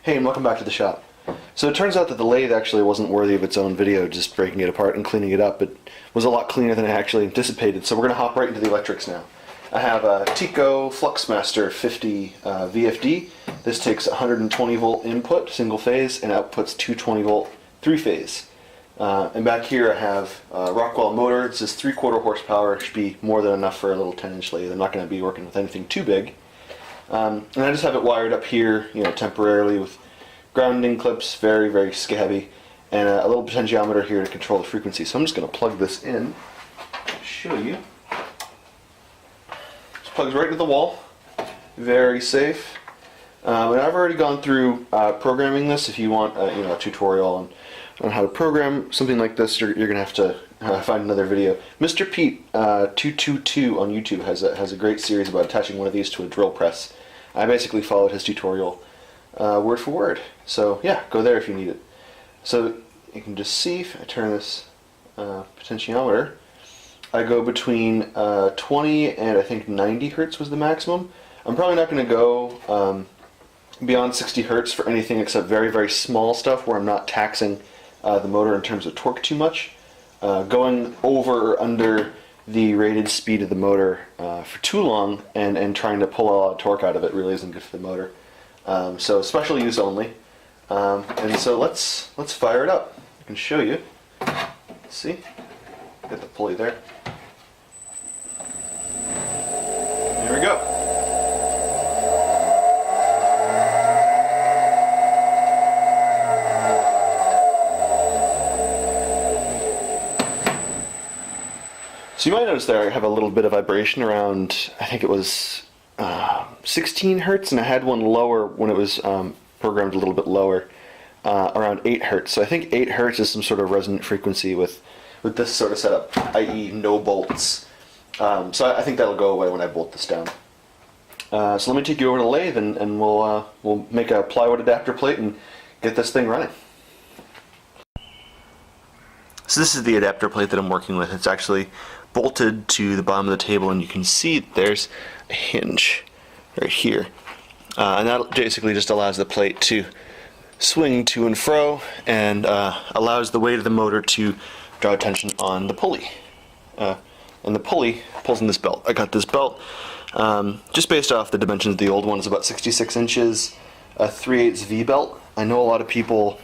Hey, and welcome back to the shop. So it turns out that the lathe actually wasn't worthy of its own video, just breaking it apart and cleaning it up. It was a lot cleaner than I actually anticipated, so we're going to hop right into the electrics now. I have a Tico Fluxmaster 50 VFD. This takes 120 volt input, single phase, and outputs 220 volt, three phase. And back here I have a Rockwell motor. This is 3/4 horsepower, should be more than enough for a little 10-inch lathe. I'm not going to be working with anything too big. And I just have it wired up here, temporarily with grounding clips, very, very scabby, and a little potentiometer here to control the frequency. So I'm just going to plug this in to show you. Just plugs right into the wall, very safe. And I've already gone through programming this. If you want, a tutorial on how to program something like this, you're going to have to find another video. Mr. Pete 222 on YouTube has a great series about attaching one of these to a drill press. I basically followed his tutorial word for word. So yeah, go there if you need it. So you can just see if I turn this potentiometer, I go between 20 and I think 90 hertz was the maximum. I'm probably not going to go beyond 60 hertz for anything except very, very small stuff where I'm not taxing the motor in terms of torque too much. Going over or under the rated speed of the motor for too long and trying to pull a lot of torque out of it really isn't good for the motor. So special use only. And so let's fire it up. I can show you. See? Get the pulley there. There we go. So you might notice there I have a little bit of vibration around, I think it was 16 hertz, and I had one lower when it was programmed a little bit lower, around 8 hertz. So I think 8 hertz is some sort of resonant frequency with this sort of setup, i.e. no bolts. So I think that'll go away when I bolt this down. So let me take you over to the lathe and we'll make a plywood adapter plate and get this thing running. So this is the adapter plate that I'm working with. It's actually bolted to the bottom of the table, and you can see there's a hinge right here. And that basically just allows the plate to swing to and fro and allows the weight of the motor to draw attention on the pulley. And the pulley pulls in this belt. I got this belt just based off the dimensions of the old one. It's about 66 inches, a 3/8 V belt. I know a lot of people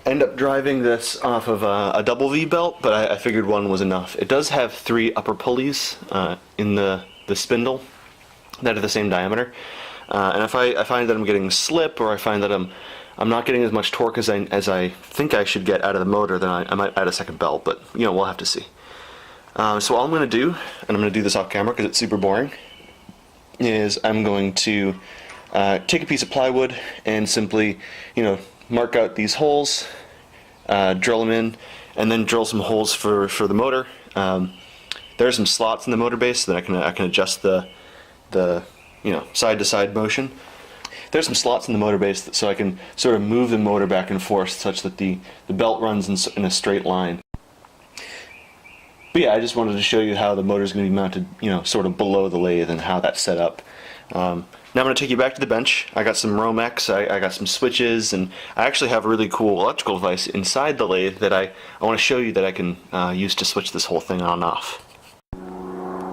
end up driving this off of a double V belt, but I figured one was enough. It does have 3 upper pulleys in the spindle that are the same diameter, and if I find that I'm getting slip, or I find that I'm not getting as much torque as I think I should get out of the motor, then I might add a second belt, but we'll have to see. So all I'm going to do, and I'm going to do this off camera because it's super boring, is I'm going to take a piece of plywood and simply mark out these holes, drill them in, and then drill some holes for the motor. There are some slots in the motor base so that I can adjust the side-to-side motion. There's some slots in the motor base so I can sort of move the motor back and forth such that the belt runs in a straight line. But yeah, I just wanted to show you how the motor is going to be mounted, sort of below the lathe and how that's set up. Now I'm going to take you back to the bench. I got some Romex, I got some switches, and I actually have a really cool electrical device inside the lathe that I want to show you that I can use to switch this whole thing on and off.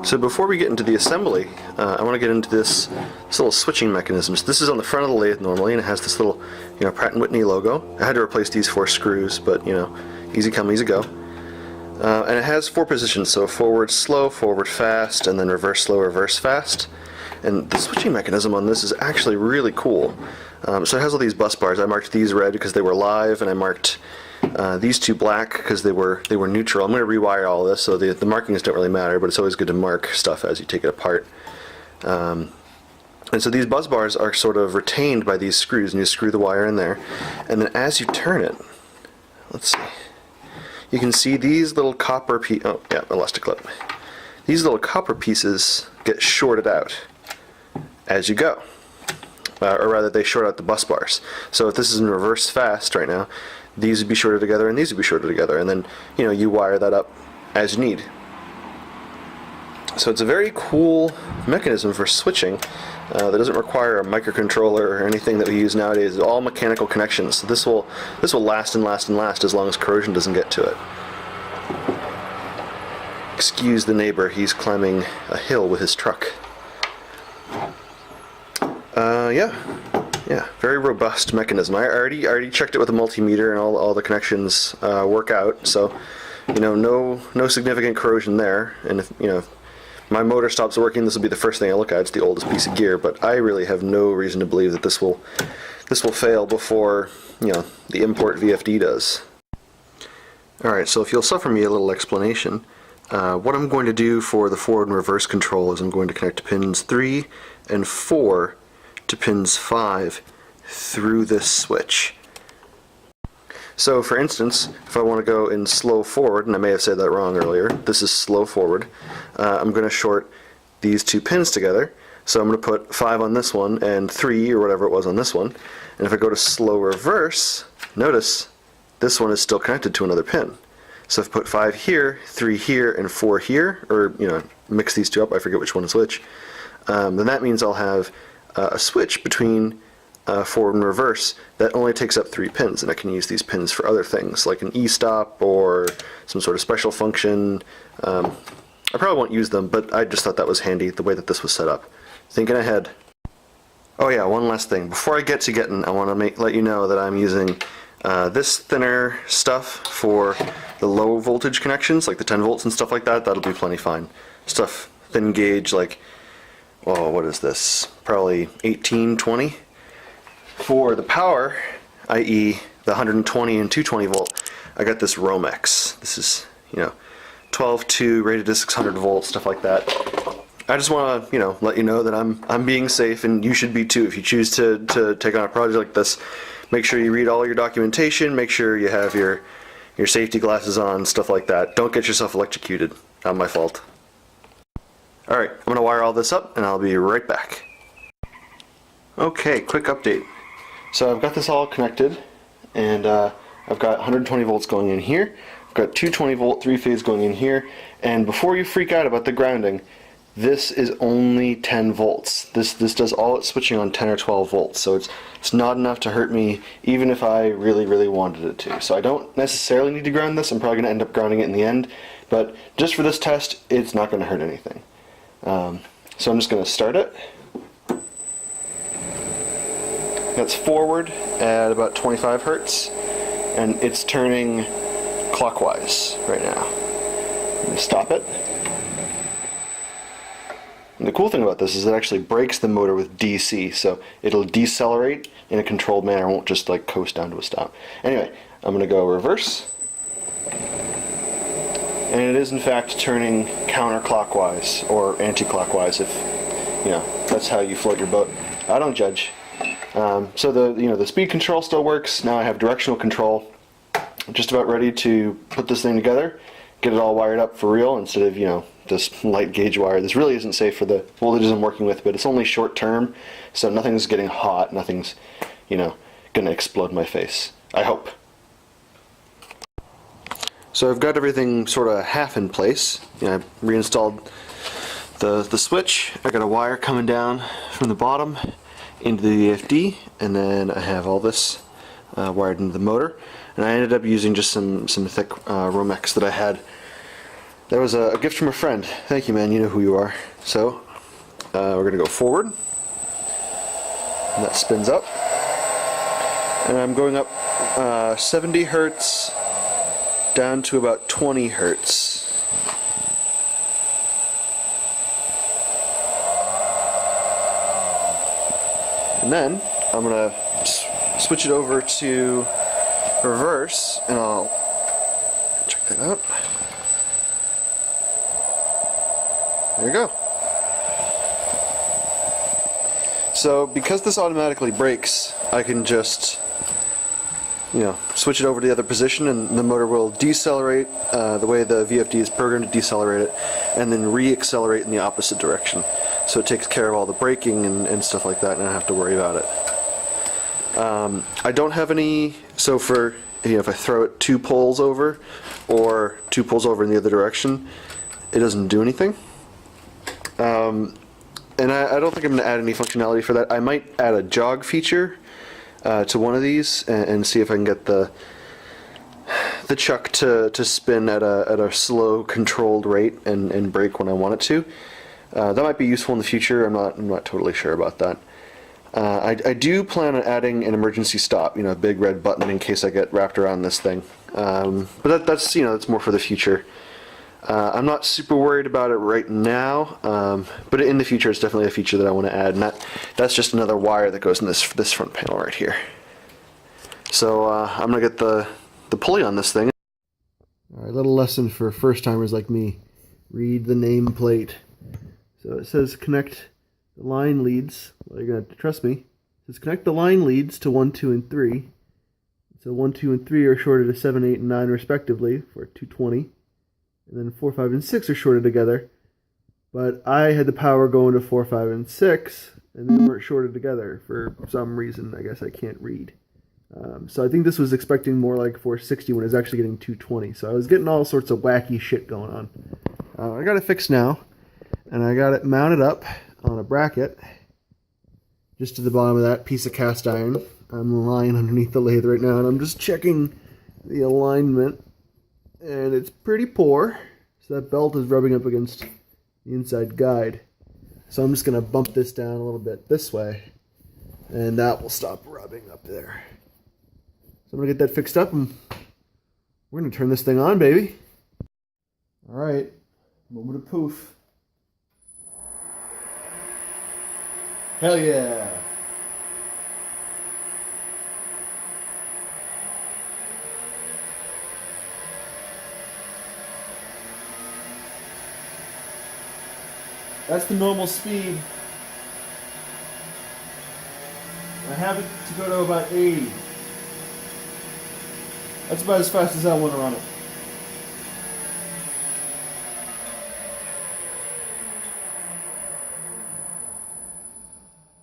So before we get into the assembly, I want to get into this little switching mechanism. So this is on the front of the lathe normally, and it has this little Pratt and Whitney logo. I had to replace these 4 screws, but easy come, easy go. And it has 4 positions, so forward slow, forward fast, and then reverse slow, reverse fast. And the switching mechanism on this is actually really cool. So it has all these bus bars. I marked these red because they were live, and I marked these 2 black because they were neutral. I'm going to rewire all this, so the markings don't really matter, but it's always good to mark stuff as you take it apart. And so these bus bars are sort of retained by these screws, and you screw the wire in there. And then as you turn it, let's see, you can see these little copper elastic clip. These little copper pieces get shorted out as you go, or rather they short out the bus bars. So if this is in reverse fast right now, these would be shorted together and these would be shorted together, and then you wire that up as you need. So it's a very cool mechanism for switching. that doesn't require a microcontroller or anything that we use nowadays. It's all mechanical connections. So this will last and last and last as long as corrosion doesn't get to it. Excuse the neighbor, he's climbing a hill with his truck. Yeah, very robust mechanism. I already checked it with a multimeter, and all the connections work out. So, no significant corrosion there. And if my motor stops working, this will be the first thing I look at. It's the oldest piece of gear, but I really have no reason to believe that this will fail before the import VFD does. All right, so if you'll suffer me a little explanation, what I'm going to do for the forward and reverse control is I'm going to connect pins 3 and 4 to pins 5 through this switch. So for instance, if I want to go in slow forward, and I may have said that wrong earlier, this is slow forward, I'm going to short these 2 pins together. So I'm going to put 5 on this one and 3 or whatever it was on this one. And if I go to slow reverse, notice this one is still connected to another pin. So if I put 5 here, 3 here, and 4 here, or mix these 2 up, I forget which one is which, then that means I'll have a switch between forward and reverse that only takes up 3 pins, and I can use these pins for other things like an e-stop or some sort of special function. I probably won't use them, but I just thought that was handy the way that this was set up. Thinking ahead. Oh yeah, one last thing. Before I get to getting, I want to let you know that I'm using this thinner stuff for the low voltage connections, like the 10 volts and stuff like that. That'll be plenty fine. Stuff thin gauge, like, oh, what is this? Probably 18, 20. For the power, i.e. the 120 and 220 volt, I got this Romex. This is, 12.2 rated to 600 volts, stuff like that. I just want to, let you know that I'm being safe, and you should be too. If you choose to take on a project like this, make sure you read all your documentation, make sure you have your safety glasses on, stuff like that. Don't get yourself electrocuted. Not my fault. Alright, I'm going to wire all this up, and I'll be right back. Okay, quick update. So I've got this all connected, and I've got 120 volts going in here. I've got 220 volt 3-phase going in here, and before you freak out about the grounding, this is only 10 volts. This does all its switching on 10 or 12 volts, so it's not enough to hurt me even if I really wanted it to. So I don't necessarily need to ground this. I'm probably going to end up grounding it in the end, but just for this test, it's not going to hurt anything. So I'm just going to start it. That's forward at about 25 hertz, and it's turning clockwise right now. I'm going to stop it. And the cool thing about this is it actually breaks the motor with DC, so it'll decelerate in a controlled manner. It won't just like coast down to a stop. Anyway, I'm going to go reverse, and it is in fact turning counterclockwise or anti-clockwise if that's how you float your boat. I don't judge. So the speed control still works. Now I have directional control. I'm just about ready to put this thing together, get it all wired up for real instead of this light gauge wire. This really isn't safe for the voltages I'm working with, but it's only short term, so nothing's getting hot, nothing's gonna explode my face. I hope. So I've got everything sort of half in place. I reinstalled the switch. I got a wire coming down from the bottom into the VFD, and then I have all this wired into the motor. And I ended up using just some thick Romex that I had. That was a gift from a friend. Thank you, man. You know who you are. So we're going to go forward. And that spins up. And I'm going up 70 hertz down to about 20 hertz. And then I'm going to switch it over to reverse, and I'll check that out. There you go. So because this automatically brakes, I can just switch it over to the other position, and the motor will decelerate the way the VFD is programmed to decelerate it, and then re-accelerate in the opposite direction. So it takes care of all the braking and stuff like that, and I don't have to worry about it. I don't have any, so for, if I throw it 2 poles over, or 2 poles over in the other direction, it doesn't do anything. And And I don't think I'm going to add any functionality for that. I might add a jog feature to one of these and see if I can get the chuck to spin at a slow, controlled rate and brake when I want it to. That might be useful in the future. I'm not totally sure about that. I do plan on adding an emergency stop, a big red button in case I get wrapped around this thing. But that's that's more for the future. I'm not super worried about it right now, but in the future it's definitely a feature that I want to add, and that's just another wire that goes in this front panel right here. So I'm gonna get the pulley on this thing. All right, little lesson for first timers like me: read the nameplate. So it says connect the line leads. Well, you're gonna have to trust me. It says connect the line leads to 1, 2, and 3. So 1, 2, and 3 are shorted to 7, 8, and 9 respectively for 220. And then 4, 5, and 6 are shorted together. But I had the power going to 4, 5, and 6, and they weren't shorted together for some reason. I guess I can't read. So I think this was expecting more like 460 when it was actually getting 220. So I was getting all sorts of wacky shit going on. I got it fixed now, and I got it mounted up on a bracket just to the bottom of that piece of cast iron. I'm lying underneath the lathe right now, and I'm just checking the alignment, and it's pretty poor. So that belt is rubbing up against the inside guide. So I'm just going to bump this down a little bit this way, and that will stop rubbing up there. So I'm going to get that fixed up, and we're going to turn this thing on, baby. All right, moment of poof. Hell yeah. That's the normal speed. I have it to go to about 80. That's about as fast as I want to run it.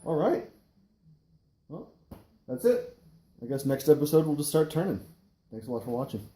All right. Well, that's it. I guess next episode we'll just start turning. Thanks a lot for watching.